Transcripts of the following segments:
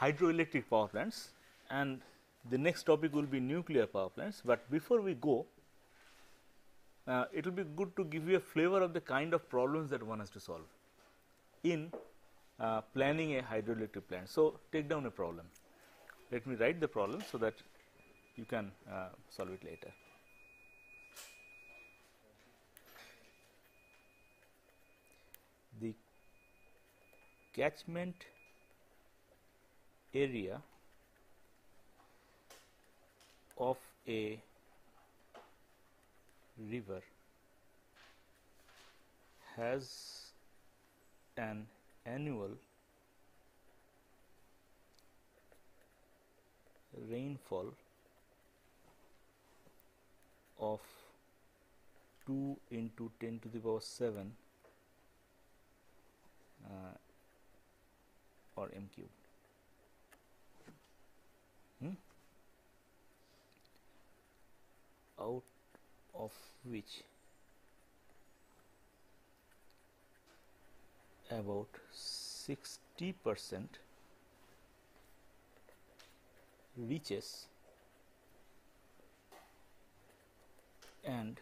hydroelectric power plants, and the next topic will be nuclear power plants. But before we go, it will be good to give you a flavor of the kind of problems that one has to solve in planning a hydroelectric plant. So, take down a problem. Let me write the problem so that you can solve it later. The catchment area of a river has an annual rainfall of 2 into 10 to the power 7 or m cube. Out of which about 60% reaches and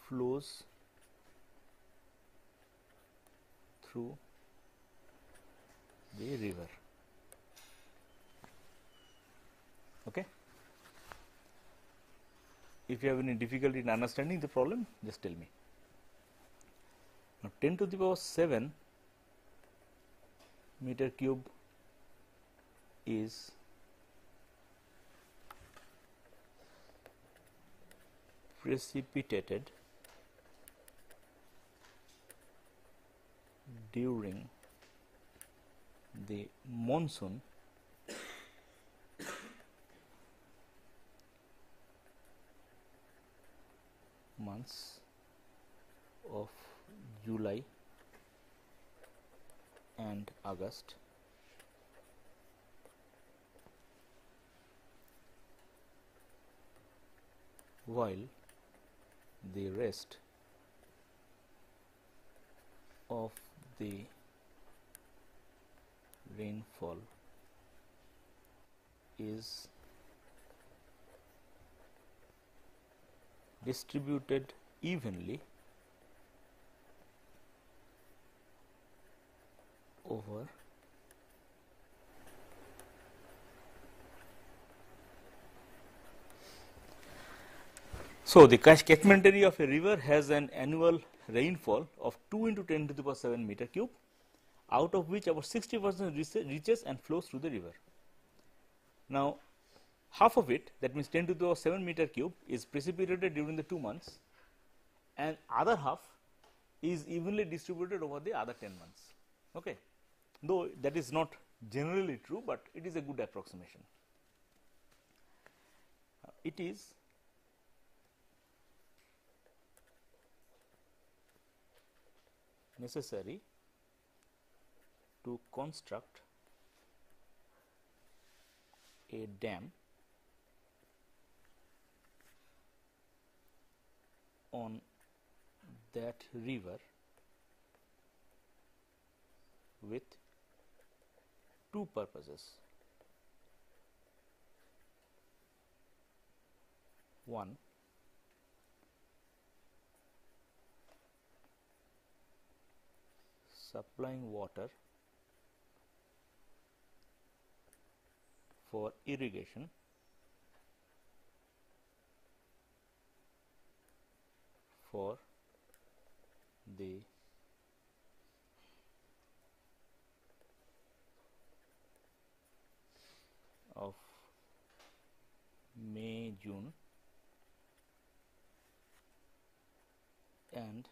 flows through the river. Okay. If you have any difficulty in understanding the problem, just tell me. Now, 10 to the power 7 meter cube is precipitated during the monsoon months of July and August, while the rest of the rainfall is distributed evenly over the catchment area of a river has an annual rainfall of 2 into 10 to the power 7 meter cube, out of which about 60% reaches and flows through the river. Now, half of it, that means 10 to the power 7 meter cube, is precipitated during the 2 months, and other half is evenly distributed over the other 10 months. Okay. Though that is not generally true, but it is a good approximation. It is necessary to construct a dam on that river with two purposes. One, supplying water for irrigation for the of May, June and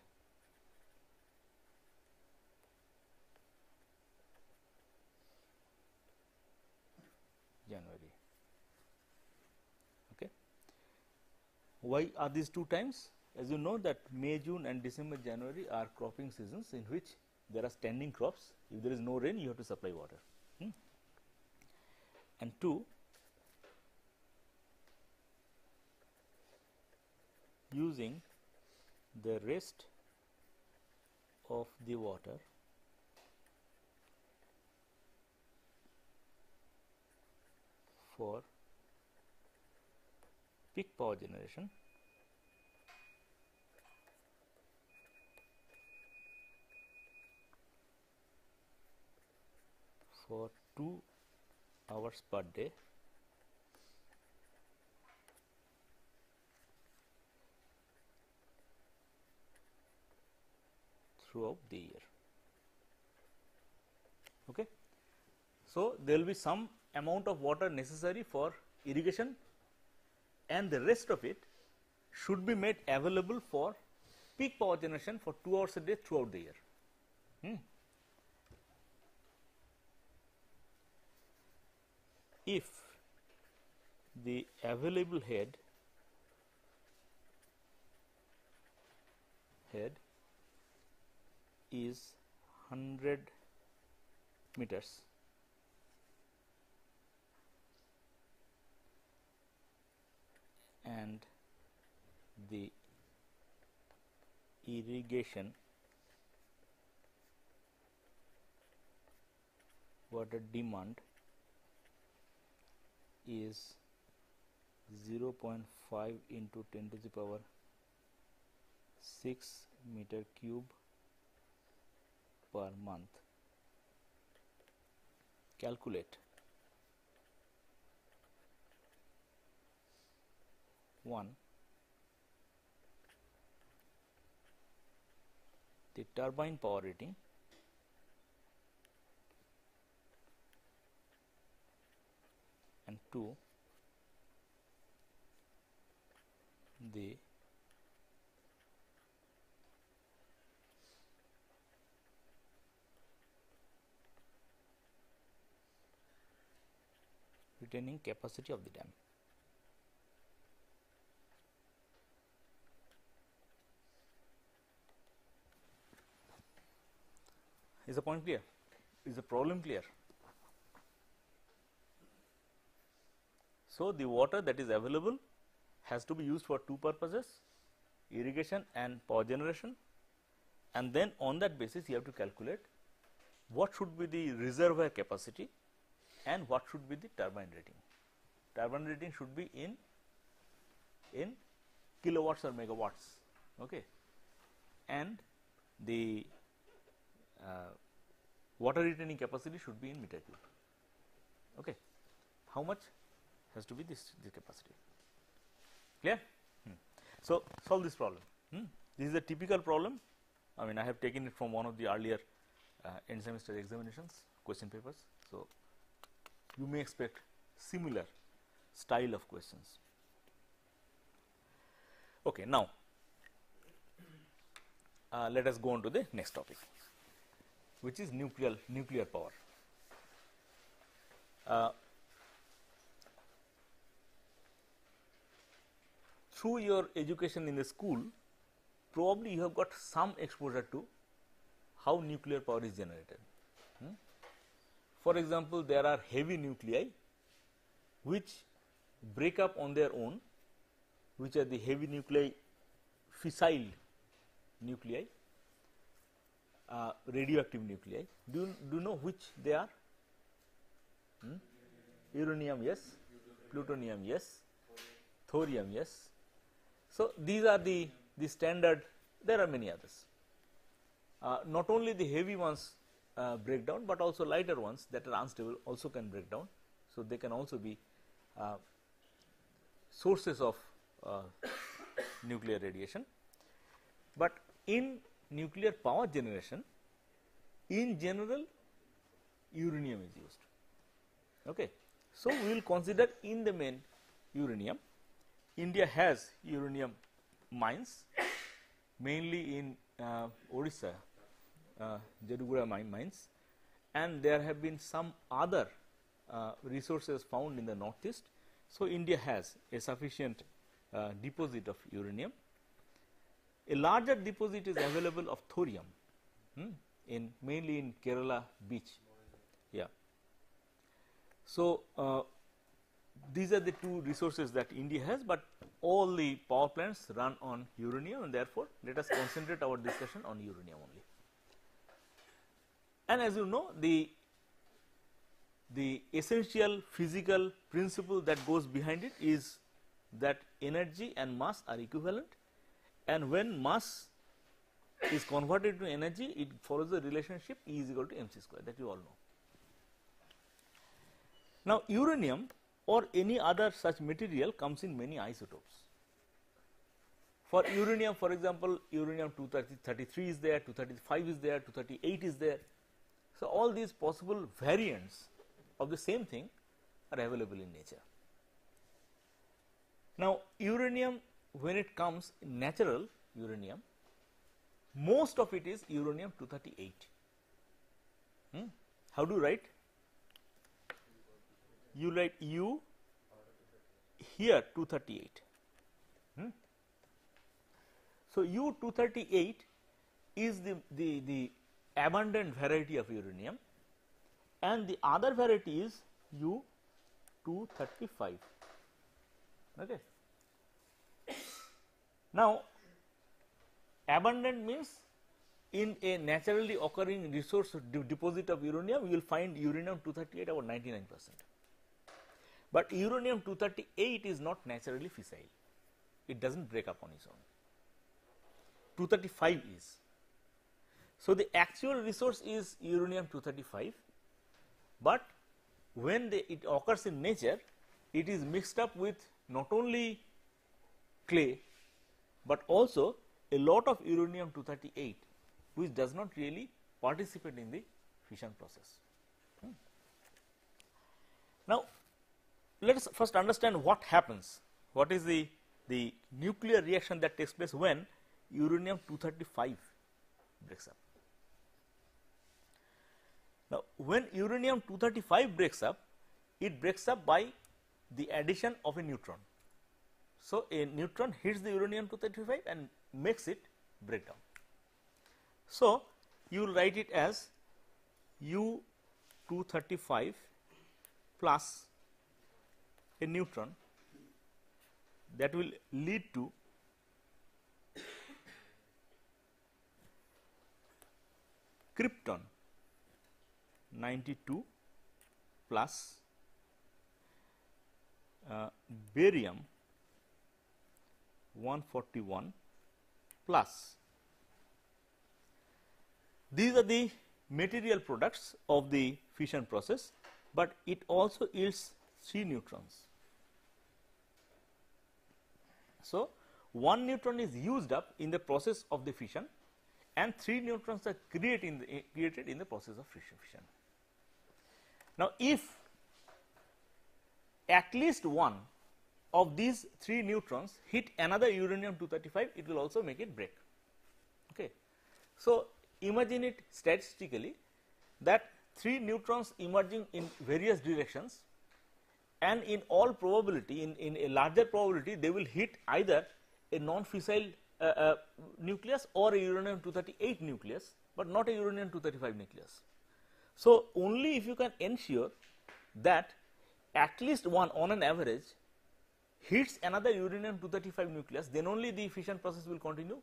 January. Okay. Why are these two times? As you know that May, June and December, January are cropping seasons in which there are standing crops. If there is no rain, you have to supply water. And two, using the rest of the water for peak power generation for 2 hours per day throughout the year. Okay. So, there will be some amount of water necessary for irrigation, and the rest of it should be made available for peak power generation for 2 hours a day throughout the year. If the available head is 100 meters, and the irrigation water demand is 0.5 into 10 to the power 6 meter cube per month. Calculate 1. The turbine power rating, and 2. The retaining capacity of the dam. Is the point clear? Is the problem clear? So, the water that is available has to be used for two purposes: irrigation and power generation, and then on that basis you have to calculate what should be the reservoir capacity and what should be the turbine rating. Turbine rating should be in kilowatts or megawatts, okay, and the water retaining capacity should be in meter cube. Okay, how much has to be this capacity? Clear? So, solve this problem. This is a typical problem. I mean, I have taken it from one of the earlier end semester examinations question papers. So, you may expect similar style of questions. Okay, now let us go on to the next topic, which is nuclear power. Through your education in the school, probably you have got some exposure to how nuclear power is generated. For example, there are heavy nuclei which break up on their own, which are the heavy nuclei, fissile nuclei, radioactive nuclei. Do you know which they are? Uranium, yes. Plutonium, yes. Thorium, yes. So, these are the standard. There are many others. Not only the heavy ones break down, but also lighter ones that are unstable also can break down. So, they can also be sources of nuclear radiation. But in nuclear power generation, in general, uranium is used. Okay. So, we will consider in the main uranium. India has uranium mines, mainly in Orissa, Jedugura mines, and there have been some other resources found in the northeast. So, India has a sufficient deposit of uranium. A larger deposit is available of thorium, mainly in Kerala beach. Yeah. So, these are the two resources that India has, but all the power plants run on uranium, and therefore, let us concentrate our discussion on uranium only. And as you know, the the essential physical principle that goes behind it is that energy and mass are equivalent, and when mass is converted to energy, it follows the relationship E is equal to mc square, that you all know. Now, uranium or any other such material comes in many isotopes. For uranium, for example, uranium 233 is there, 235 is there, 238 is there. So, all these possible variants of the same thing are available in nature. Now, uranium, when it comes in natural uranium, most of it is uranium 238. How do you write? You write U here 238. So, U 238 is the abundant variety of uranium, and the other variety is U 235. Okay. Now, abundant means in a naturally occurring resource deposit of uranium, you will find uranium 238 about 99%. But uranium 238 is not naturally fissile, it does not break up on its own. 235 is. So, the actual resource is uranium 235, but when it occurs in nature, it is mixed up with not only clay, but also a lot of uranium 238, which does not really participate in the fission process. Now, let us first understand what happens, what is the nuclear reaction that takes place when uranium 235 breaks up. Now, when uranium 235 breaks up, it breaks up by the addition of a neutron. So, a neutron hits the uranium 235 and makes it break down. So, you will write it as U 235 plus a neutron that will lead to krypton 92 plus barium 141 plus. These are the material products of the fission process, but it also yields 3 neutrons. So, 1 neutron is used up in the process of the fission and 3 neutrons are created in the process of fission. Now, if at least one of these 3 neutrons hit another uranium 235, it will also make it break. Okay. So, imagine it statistically that 3 neutrons emerging in various directions, and in all probability, in a larger probability, they will hit either a non-fissile nucleus or a uranium 238 nucleus, but not a uranium 235 nucleus. So, only if you can ensure that at least one on an average hits another uranium 235 nucleus, then only the fission process will continue.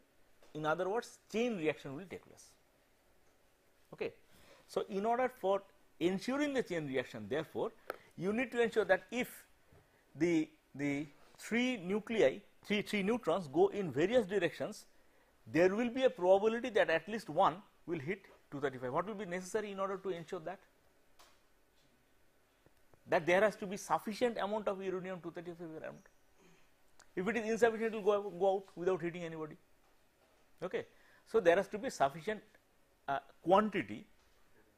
In other words, chain reaction will take place. Okay. So, in order for ensuring the chain reaction, therefore, you need to ensure that if the 3 nuclei, 3 neutrons go in various directions, there will be a probability that at least one will hit 235. What will be necessary in order to ensure that? That there has to be sufficient amount of uranium 235 around. If it is insufficient, it will go out without hitting anybody. Okay. So, there has to be sufficient quantity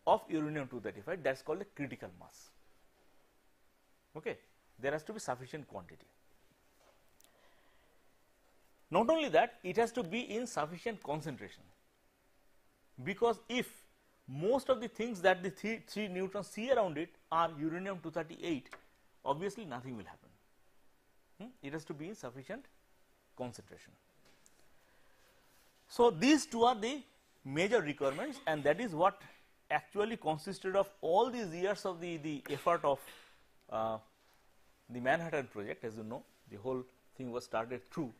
of uranium 235, that is called the critical mass. Okay. There has to be sufficient quantity. Not only that, it has to be in sufficient concentration, because if most of the things that the 3 neutrons see around it are uranium 238, obviously nothing will happen. It has to be in sufficient concentration. So, these two are the major requirements, and that is what actually consisted of all these years of the effort of the Manhattan project. As you know, the whole thing was started through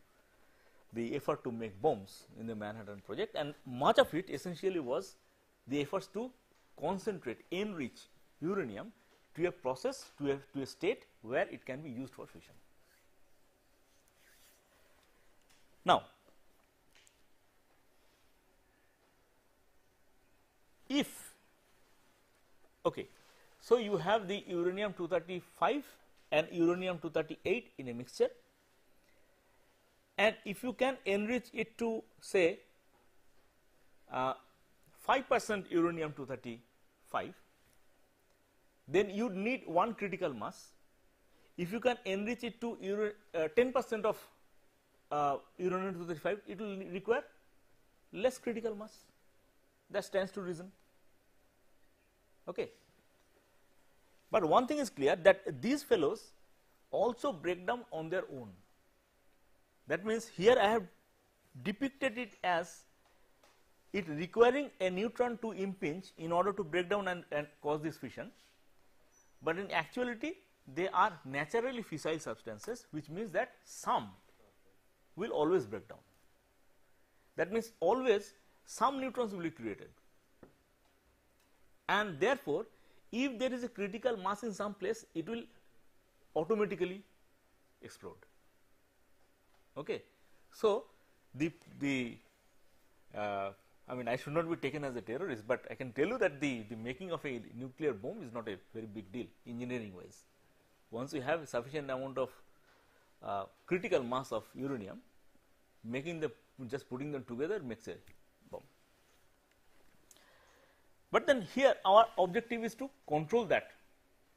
the effort to make bombs in the Manhattan project, and much of it essentially was the efforts to concentrate, enrich uranium to a process, to a state where it can be used for fission. Now, if okay, so you have the uranium 235 and uranium 238 in a mixture, and if you can enrich it to say 5% uranium 235, then you need one critical mass. If you can enrich it to 10% of uranium 235, it will require less critical mass. That stands to reason. Okay. But one thing is clear, that these fellows also break down on their own. That means, here I have depicted it as it requiring a neutron to impinge in order to break down and cause this fission, but in actuality they are naturally fissile substances, which means that some will always break down. That means, always some neutrons will be created, and therefore, if there is a critical mass in some place, it will automatically explode. Okay. So, I mean, I should not be taken as a terrorist, but I can tell you that the making of a nuclear bomb is not a very big deal engineering wise. Once you have a sufficient amount of critical mass of uranium, making the just putting them together makes a bomb. But then here our objective is to control that,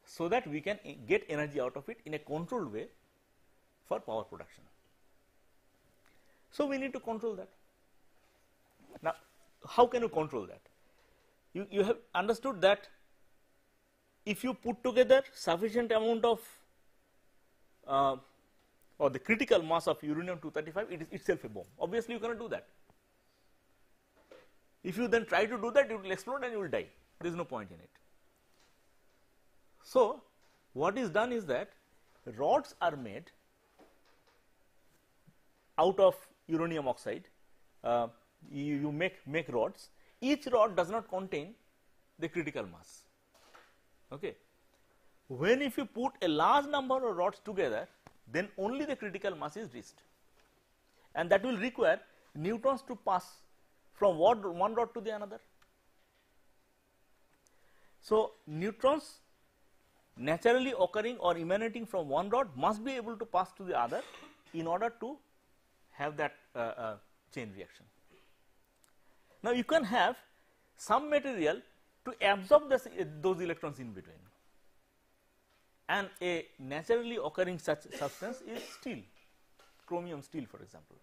so that we can get energy out of it in a controlled way for power production. So, we need to control that. Now, how can you control that? You have understood that if you put together sufficient amount of or the critical mass of uranium 235, it is itself a bomb. Obviously, you cannot do that. If you then try to do that, it will explode and you will die. There is no point in it. So, what is done is that rods are made out of uranium oxide. You make rods. Each rod does not contain the critical mass. Okay. When if you put a large number of rods together, then only the critical mass is reached, and that will require neutrons to pass from one rod to the another. So, neutrons naturally occurring or emanating from one rod must be able to pass to the other in order to have that chain reaction. Now, you can have some material to absorb those electrons in between, and a naturally occurring such substance is steel, chromium steel for example.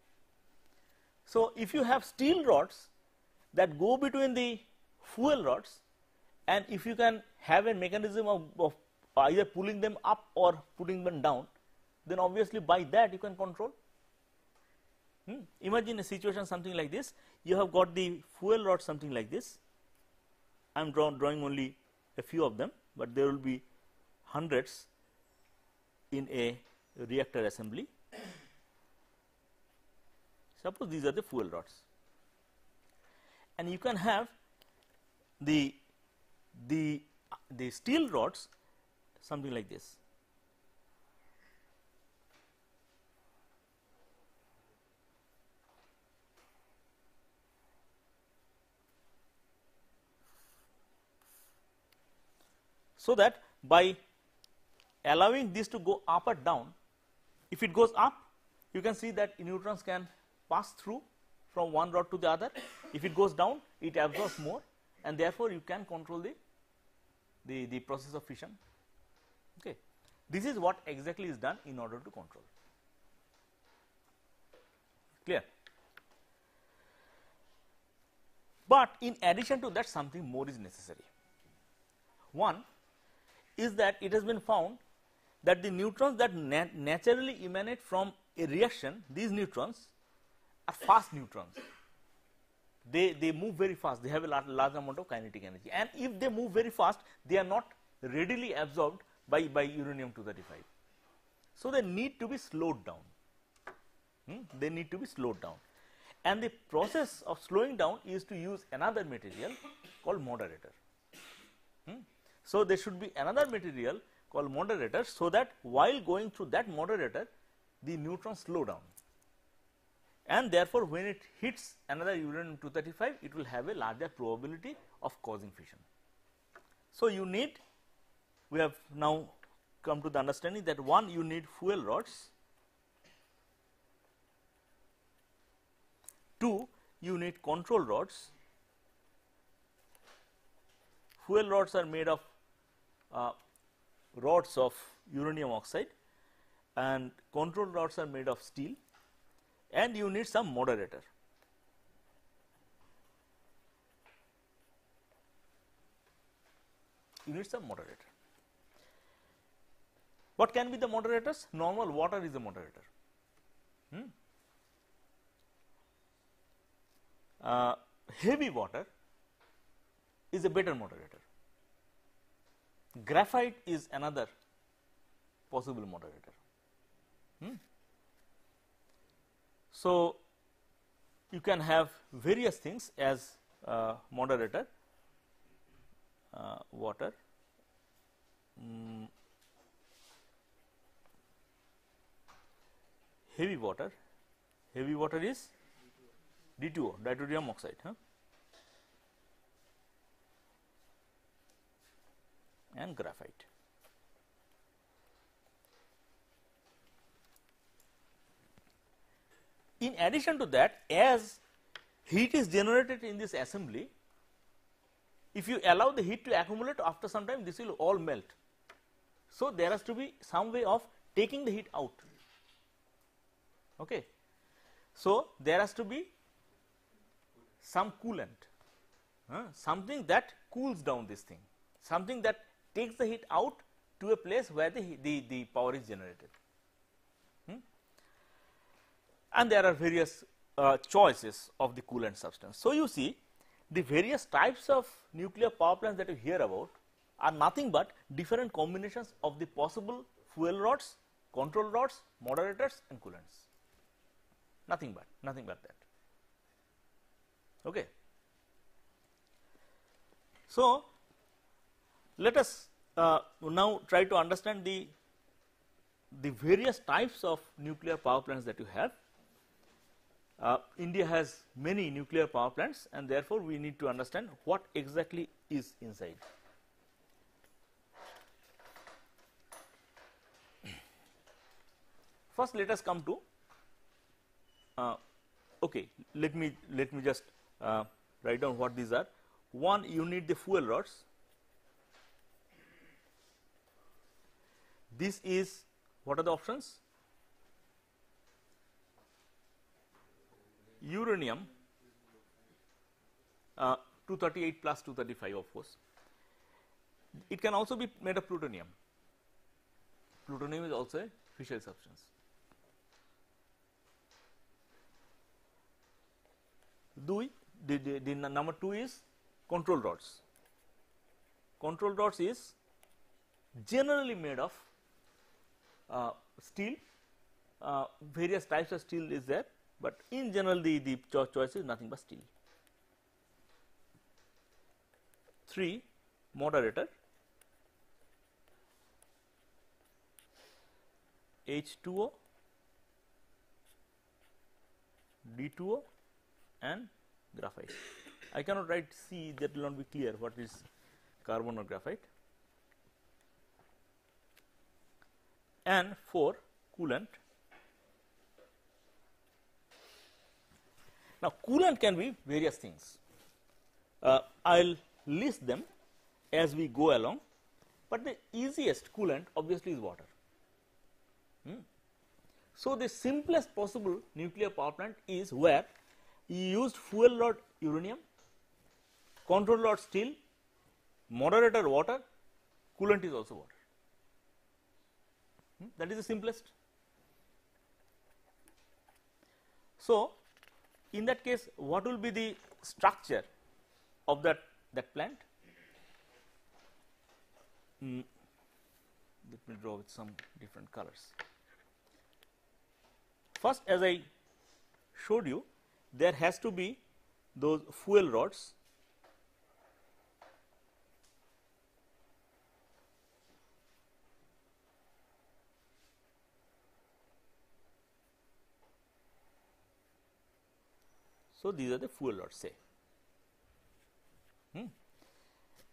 So, if you have steel rods that go between the fuel rods, and if you can have a mechanism of either pulling them up or putting them down, then obviously by that you can control. Imagine a situation something like this. You have got the fuel rod something like this. I am drawing only a few of them, but there will be hundreds in a reactor assembly. Suppose these are the fuel rods, and you can have the steel rods something like this. So that by allowing this to go up or down, if it goes up, you can see that neutrons can pass through from one rod to the other. If it goes down, it absorbs more, and therefore you can control the process of fission. Okay. This is what exactly is done in order to control. Clear? But in addition to that, something more is necessary. One is that it has been found that the neutrons that naturally emanate from a reaction, these neutrons are fast neutrons. They move very fast, they have a large amount of kinetic energy, and if they move very fast, they are not readily absorbed by uranium 235. So, they need to be slowed down. They need to be slowed down, and the process of slowing down is to use another material called moderator. So, there should be another material called moderator, so that while going through that moderator the neutrons slow down, and therefore, when it hits another uranium 235 it will have a larger probability of causing fission. So, you need, we have now come to the understanding that one, you need fuel rods, two, you need control rods. Fuel rods are made of rods of uranium oxide, and control rods are made of steel, and you need some moderator. You need some moderator. What can be the moderators? Normal water is a moderator. Heavy water is a better moderator. Graphite is another possible moderator. So, you can have various things as moderator, water, heavy water is D2O, deuterium oxide, and graphite. In addition to that, as heat is generated in this assembly, if you allow the heat to accumulate, after some time this will all melt. So, there has to be some way of taking the heat out. Okay. So, there has to be some coolant, something that cools down this thing, something that takes the heat out to a place where the power is generated. And there are various choices of the coolant substance. So, you see the various types of nuclear power plants that you hear about are nothing but different combinations of the possible fuel rods, control rods, moderators and coolants, nothing but that. Okay. So, let us now try to understand the various types of nuclear power plants that you have. India has many nuclear power plants, and therefore, we need to understand what exactly is inside. First, let us come to okay. Let me just write down what these are. One, you need the fuel rods. This is, what are the options? Uranium 238 plus 235, of course. It can also be made of plutonium. Plutonium is also a fissile substance. The number 2 is control rods. Control rods is generally made of steel. Various types of steel is there, but in general the choice is nothing but steel. 3, moderator, H2O, D2O and graphite. I cannot write C, that will not be clear what is carbon or graphite. And 4, coolant. Now, coolant can be various things. I will list them as we go along, but the easiest coolant obviously is water. So, the simplest possible nuclear power plant is where you used fuel rod uranium, control rod steel, moderator water, coolant is also water. That is the simplest. So, in that case, what will be the structure of that plant? Let me draw with some different colors. First, as I showed you, there has to be those fuel rods, So, these are the fuel rods say.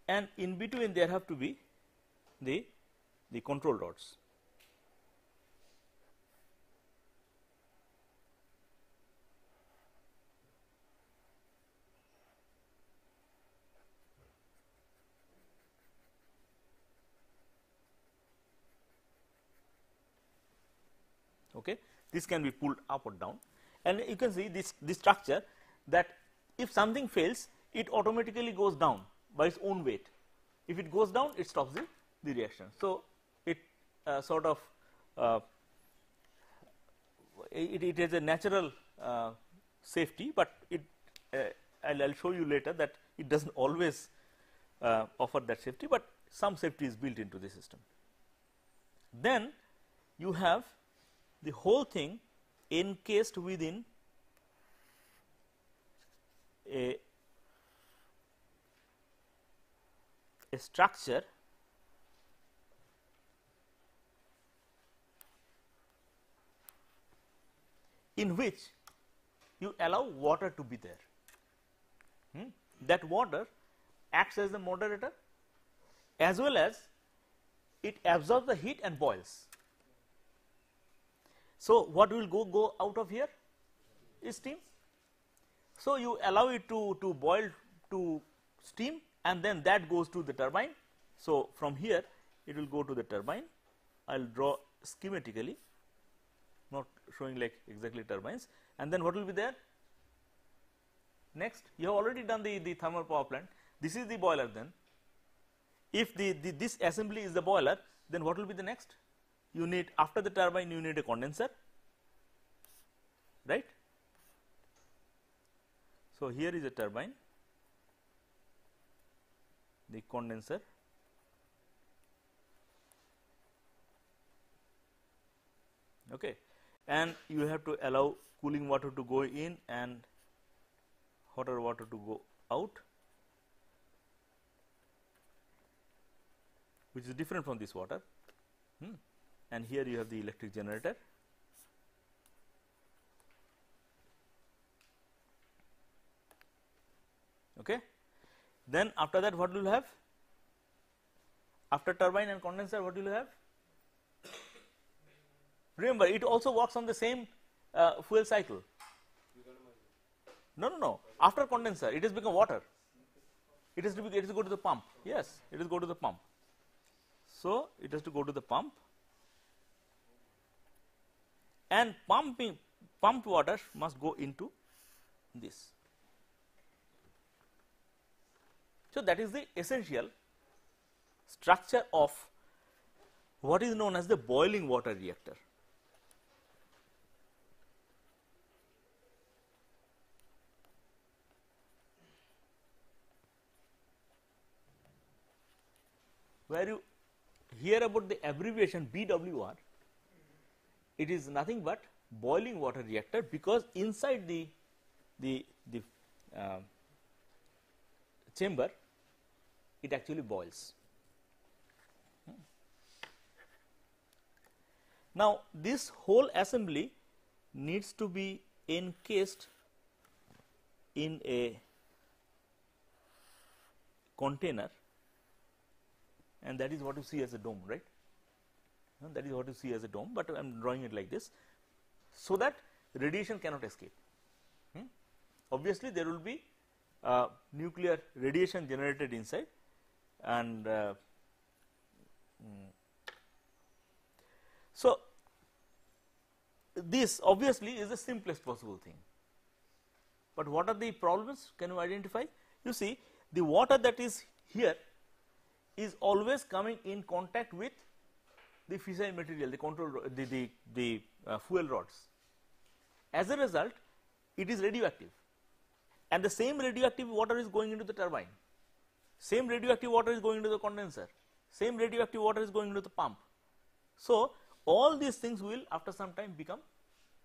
And in between there have to be the control rods. Okay. This can be pulled up or down, and you can see this structure that if something fails, it automatically goes down by its own weight. If it goes down, it stops the reaction. So, it sort of it is a natural safety, but it I'll show you later that it does not always offer that safety, but some safety is built into the system. Then you have the whole thing encased within a structure in which you allow water to be there. That water acts as the moderator, as well as it absorbs the heat and boils. So, what will go out of here is steam. So, you allow it to boil to steam, and then that goes to the turbine. So, from here it will go to the turbine. I will draw schematically, not showing like exactly turbines, and then what will be there? Next, you have already done the thermal power plant. This is the boiler. Then if this assembly is the boiler, then what will be the next? You need, after the turbine, you need a condenser, right? So, here is a turbine, the condenser, okay, and you have to allow cooling water to go in and hotter water to go out, which is different from this water. And here you have the electric generator. Okay. Then after that, what will you have? After turbine and condenser, what will you have? Remember, it also works on the same fuel cycle. No. After condenser, it has become water. It has to go to the pump. Yes, it has to go to the pump. So, it has to go to the pump, and pumped water must go into this. So, that is the essential structure of what is known as the boiling water reactor. Where you hear about the abbreviation BWR, it is nothing but boiling water reactor, because inside the chamber it actually boils. Now, this whole assembly needs to be encased in a container, and that is what you see as a dome, right? That is what you see as a dome, but I am drawing it like this, so that radiation cannot escape. Obviously, there will be nuclear radiation generated inside, and so this obviously is the simplest possible thing. But what are the problems? Can you identify? You see, the water that is here is always coming in contact with the fissile material, the control, the fuel rods. As a result, it is radioactive, and the same radioactive water is going into the turbine, same radioactive water is going into the condenser, same radioactive water is going into the pump. So, all these things will after some time become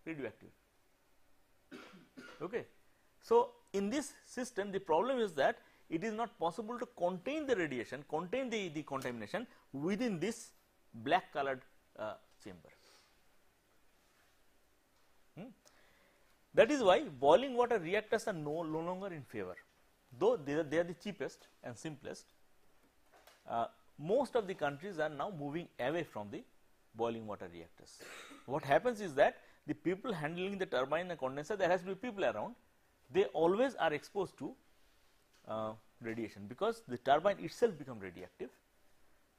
radioactive. Okay. So, in this system, the problem is that it is not possible to contain the radiation, contain the contamination within this black colored chamber. That is why boiling water reactors are no longer in favor, though they are the cheapest and simplest. Most of the countries are now moving away from the boiling water reactors. What happens is that the people handling the turbine and condenser, there has to be people around, they always are exposed to radiation, because the turbine itself becomes radioactive,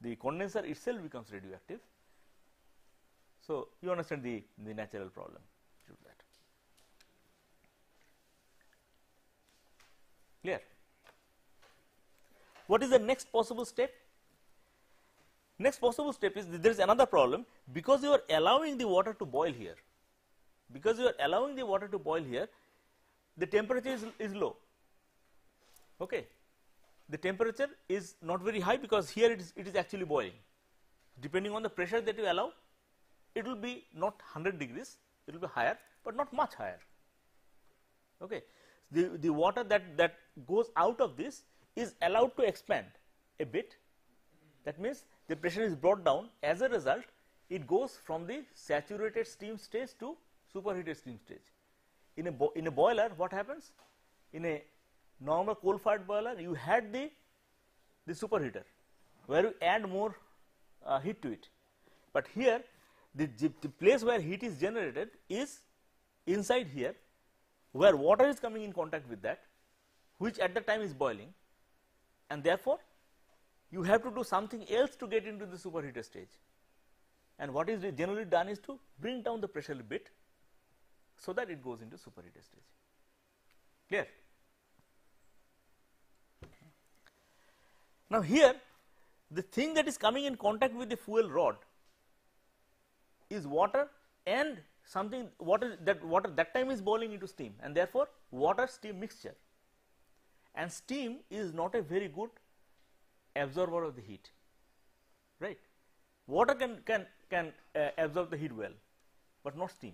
the condenser itself becomes radioactive. So, you understand the natural problem due to that. Clear? What is the next possible step? Next possible step is there is another problem, because you are allowing the water to boil here. Because you are allowing the water to boil here, the temperature is low. Okay. The temperature is not very high, because here it is actually boiling. Depending on the pressure that you allow, it will be not 100 degrees, it will be higher, but not much higher. Okay. The water that goes out of this is allowed to expand a bit. That means the pressure is brought down. As a result, it goes from the saturated steam stage to superheated steam stage. In a boiler, what happens? In a normal coal fired boiler, you had the superheater where you add more heat to it. But here, the place where heat is generated is inside here, where water is coming in contact with that, which at the time is boiling, and therefore you have to do something else to get into the superheated stage. And what is generally done is to bring down the pressure a bit, so that it goes into superheated stage. Clear? Now, here the thing that is coming in contact with the fuel rod is water, and something water that time is boiling into steam, and therefore water steam mixture, and steam is not a very good absorber of the heat, right. Water can absorb the heat well, but not steam,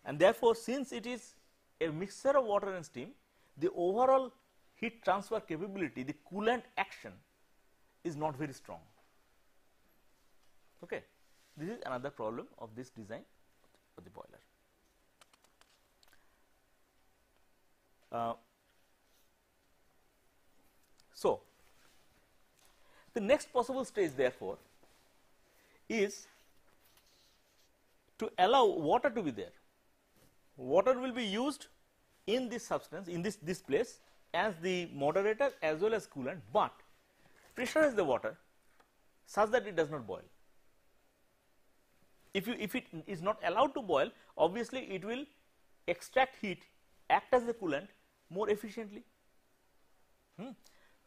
and therefore since it is a mixture of water and steam, the overall heat transfer capability, the coolant action is not very strong. Okay. This is another problem of this design of the boiler. So, the next possible stage therefore is to allow water to be there. Water will be used in this substance, in this place, as the moderator as well as coolant, but pressurize the water such that it does not boil. If it is not allowed to boil, obviously it will extract heat, act as the coolant more efficiently.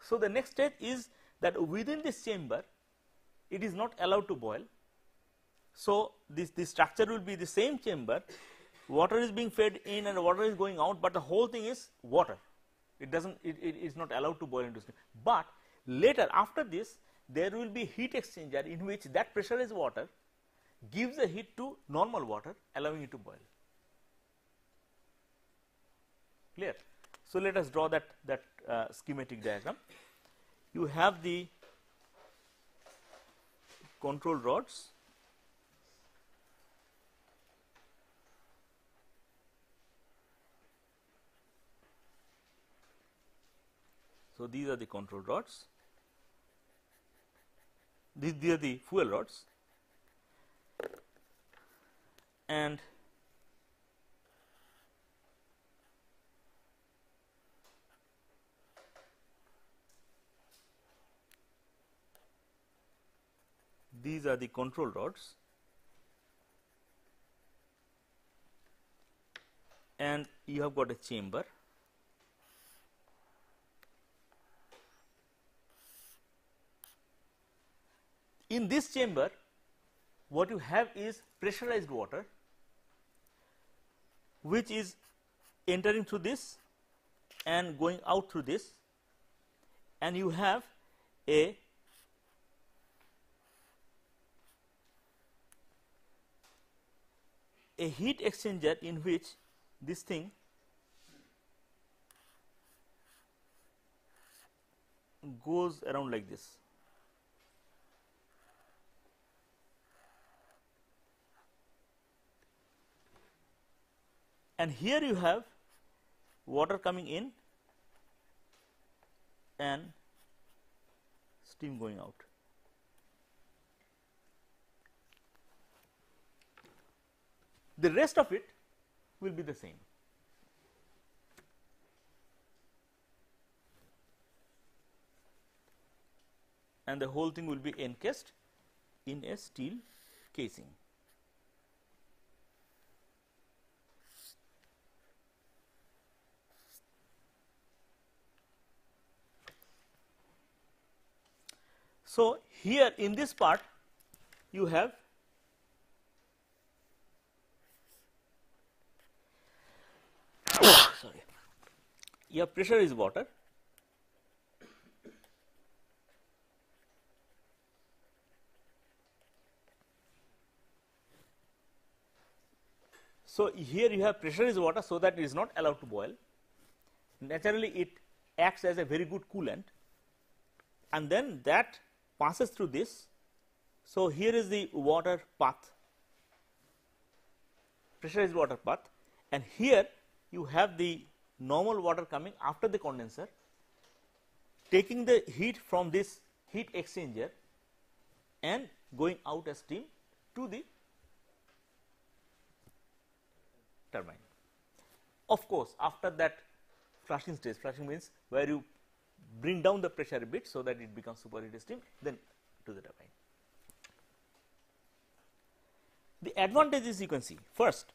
So, the next stage is that within this chamber it is not allowed to boil. So, this structure will be the same chamber, water is being fed in and water is going out, but the whole thing is water. It is not allowed to boil into steam. But later, after this, there will be heat exchanger in which that pressurized water gives a heat to normal water, allowing it to boil. Clear? So, let us draw that schematic diagram. You have the control rods, so these are the control rods, these are the fuel rods, and these are the control rods, and you have got a chamber. In this chamber, what you have is pressurized water, which is entering through this and going out through this, and you have a heat exchanger in which this thing goes around like this. and here you have water coming in and steam going out. The rest of it will be the same. And the whole thing will be encased in a steel casing. So, here in this part you have sorry, your pressure is water, so here you have pressure is water, so that it is not allowed to boil. Naturally it acts as a very good coolant, and then that passes through this. So, here is the water path, pressurized water path, and here you have the normal water coming after the condenser, taking the heat from this heat exchanger and going out as steam to the turbine. Of course, after that flushing stage, flushing means where you bring down the pressure a bit so that it becomes superheated steam, then to the turbine. The advantages you can see, first,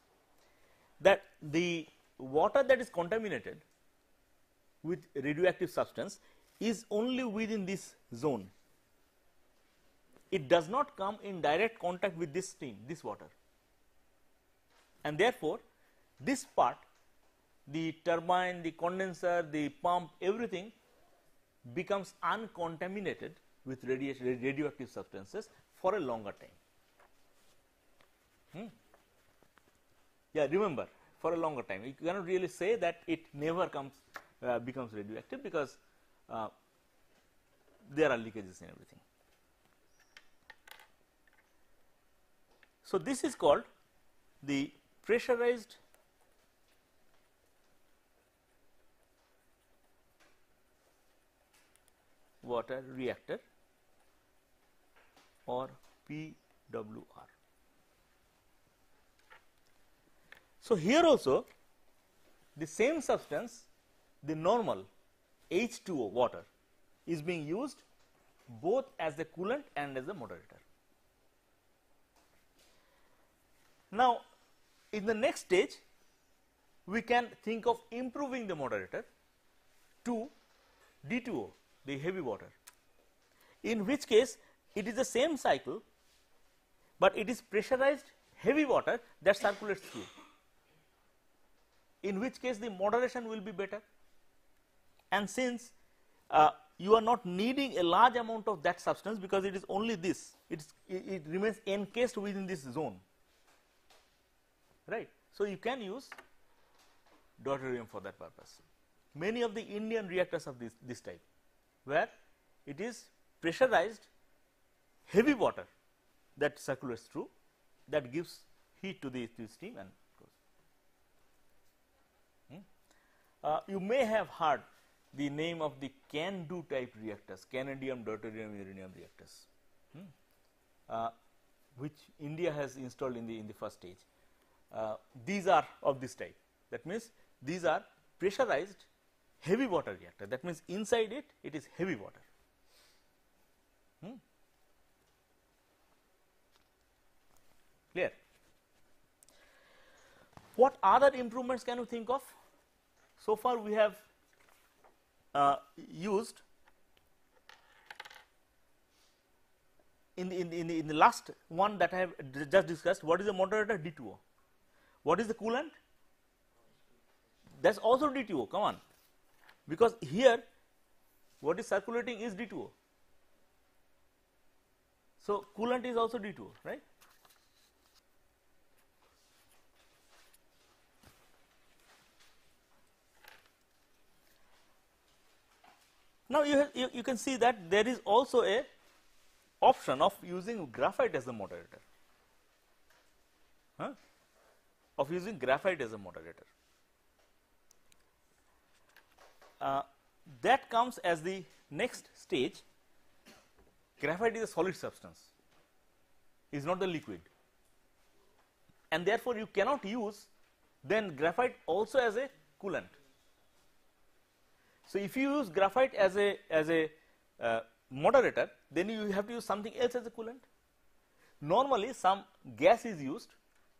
that the water that is contaminated with radioactive substance is only within this zone. It does not come in direct contact with this steam, this water, and therefore, this part, the turbine, the condenser, the pump, everything becomes uncontaminated with radioactive substances for a longer time. Yeah, remember, for a longer time. You cannot really say that it never becomes radioactive, because there are leakages and everything. So, this is called the pressurized water reactor, or PWR. So, here also the same substance, the normal H2O water, is being used both as the coolant and as the moderator. Now, in the next stage we can think of improving the moderator to D2O, the heavy water, in which case it is the same cycle, but it is pressurized heavy water that circulates through, in which case the moderation will be better. And since you are not needing a large amount of that substance, because it is only this, it remains encased within this zone, right. So, you can use deuterium for that purpose. Many of the Indian reactors of this type, where it is pressurized heavy water that circulates through, that gives heat to the steam and goes. You may have heard the name of the CANDU type reactors, canadium deuterium uranium reactors, which India has installed in the first stage. These are of this type. That means these are pressurized heavy water reactor. That means inside it is heavy water. Clear? What other improvements can you think of? So far we have used in the last one that I have just discussed. What is the moderator? D2O. What is the coolant? That is also D2O. Come on, because here what is circulating is D2O. So, coolant is also D2O, right. Now, you can see that there is also a option of using graphite as the moderator. of using graphite as a moderator. That comes as the next stage. Graphite is a solid substance, is not the liquid, and therefore you cannot use then graphite also as a coolant. So if you use graphite as a moderator, then you have to use something else as a coolant. Normally some gas is used,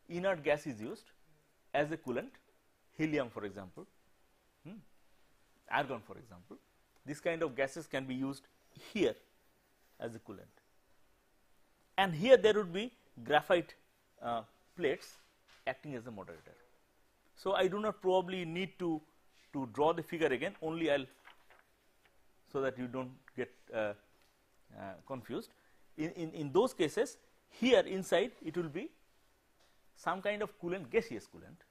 inert gas is used as a coolant, helium for example, argon for example. This kind of gases can be used here as a coolant, and here there would be graphite plates acting as a moderator. So I do not probably need to draw the figure again, only I'll, so that you don't get confused. In those cases, here inside it will be some kind of coolant, gaseous coolant,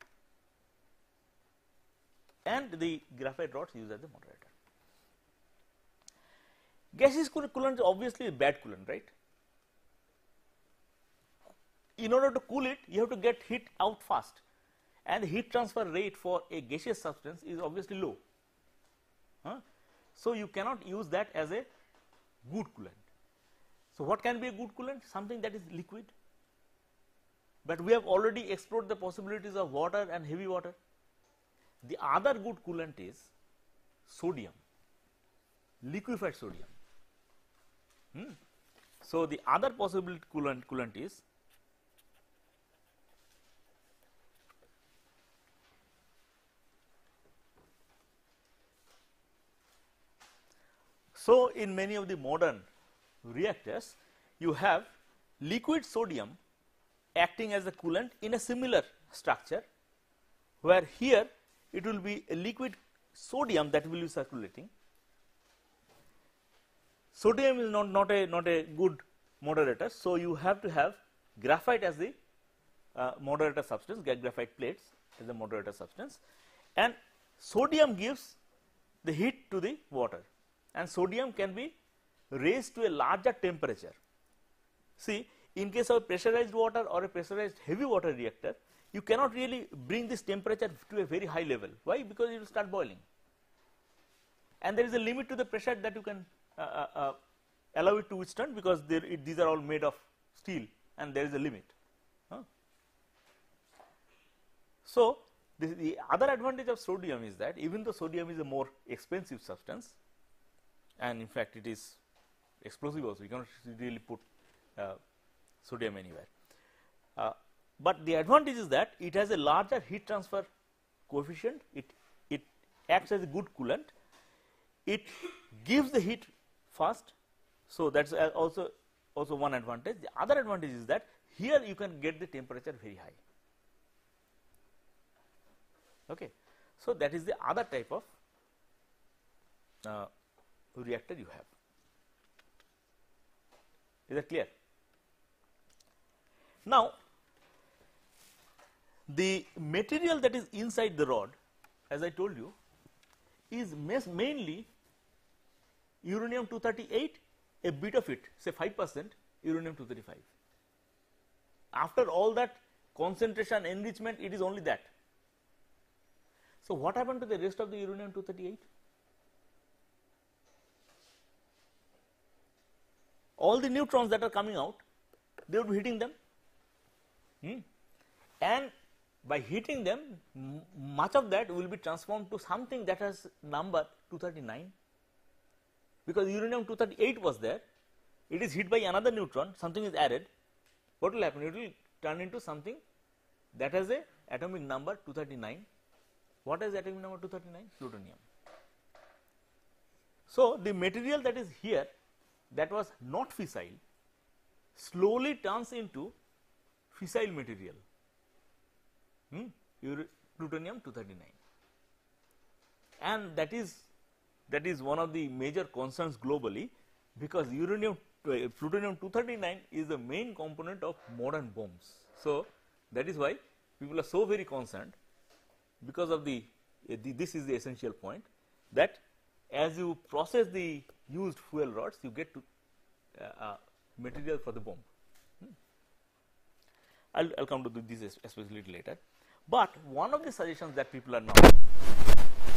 and the graphite rods used as the moderator. Gaseous coolant is obviously a bad coolant, right? In order to cool it, you have to get heat out fast, and the heat transfer rate for a gaseous substance is obviously low. So you cannot use that as a good coolant. So what can be a good coolant? Something that is liquid, but we have already explored the possibilities of water and heavy water. The other good coolant is sodium, liquefied sodium. So the other possible coolant is so in many of the modern reactors, you have liquid sodium acting as a coolant in a similar structure, where here it will be a liquid sodium that will be circulating. Sodium is not a good moderator, so you have to have graphite as the moderator substance, graphite plates as the moderator substance, and sodium gives the heat to the water, and sodium can be raised to a larger temperature. See, in case of pressurized water or a pressurized heavy water reactor, you cannot really bring this temperature to a very high level. Why? Because it will start boiling, and there is a limit to the pressure that you can allow it to withstand, because these are all made of steel and there is a limit. So the other advantage of sodium is that even though sodium is a more expensive substance, and in fact it is explosive also, you cannot really put sodium anywhere, but the advantage is that it has a larger heat transfer coefficient, it acts as a good coolant, it gives the heat fast. So that is also one advantage. The other advantage is that here you can get the temperature very high. Okay. So that is the other type of reactor you have. Is that clear? Now the material that is inside the rod, as I told you, is mainly uranium 238, a bit of it, say 5% uranium 235. After all that concentration, enrichment, it is only that. So what happened to the rest of the uranium 238? All the neutrons that are coming out, they would be hitting them, and by heating them, much of that will be transformed to something that has number 239. Because uranium 238 was there, it is hit by another neutron, something is added. What will happen? It will turn into something that has a atomic number 239. What is atomic number 239? Plutonium. So the material that is here, that was not fissile, slowly turns into fissile material, plutonium 239, and that is one of the major concerns globally, because plutonium 239 is the main component of modern bombs. So that is why people are so very concerned, because of this is the essential point, that as you process the used fuel rods, you get to material for the bomb. I'll come to this especially later. But one of the suggestions that people are now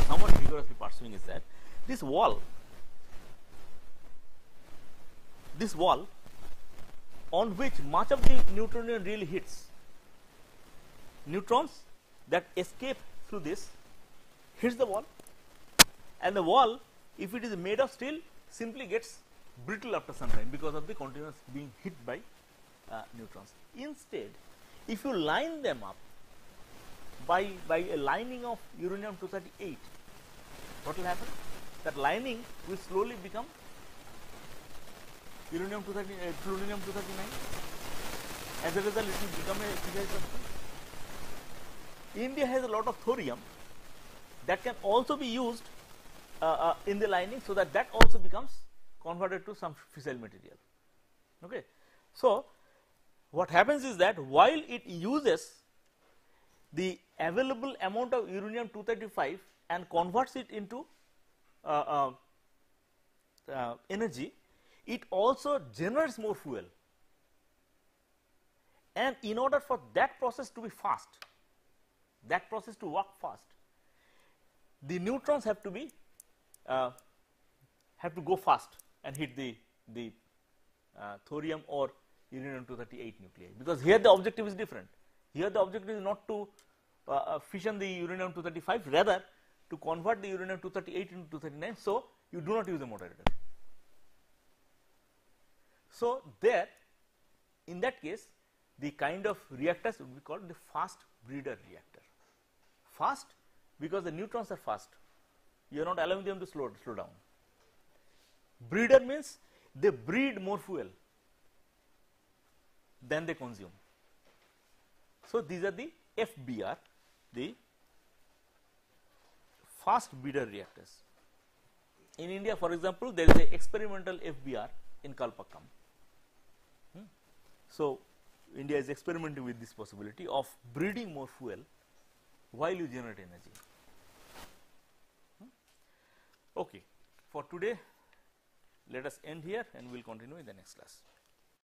somewhat vigorously pursuing is that this wall on which much of the neutronium really hits, neutrons that escape through this hits the wall, and the wall, if it is made of steel, simply gets brittle after some time because of the continuous being hit by neutrons. Instead, if you line them up by a lining of uranium-238, what will happen? That lining will slowly become plutonium-239. As a result, it will become a fissile substance. India has a lot of thorium that can also be used in the lining, so that also becomes converted to some fissile material. Okay. So, what happens is that while it uses the available amount of uranium-235 and converts it into energy, it also generates more fuel, and in order for that process to be fast, that process to work fast, the neutrons have to be go fast and hit the thorium or uranium-238 nuclei, because here the objective is different. Here the objective is not to fission the uranium-235, rather to convert the uranium-238 into 239. So, you do not use a moderator. So, there in that case, the kind of reactors would be called the fast breeder reactor. Fast because the neutrons are fast, you are not allowing them to slow down. Breeder means they breed more fuel than they consume. So, these are the FBR, the fast breeder reactors. In India, for example, there is a experimental FBR in Kalpakkam. So, India is experimenting with this possibility of breeding more fuel while you generate energy. Okay. For today, let us end here and we will continue in the next class.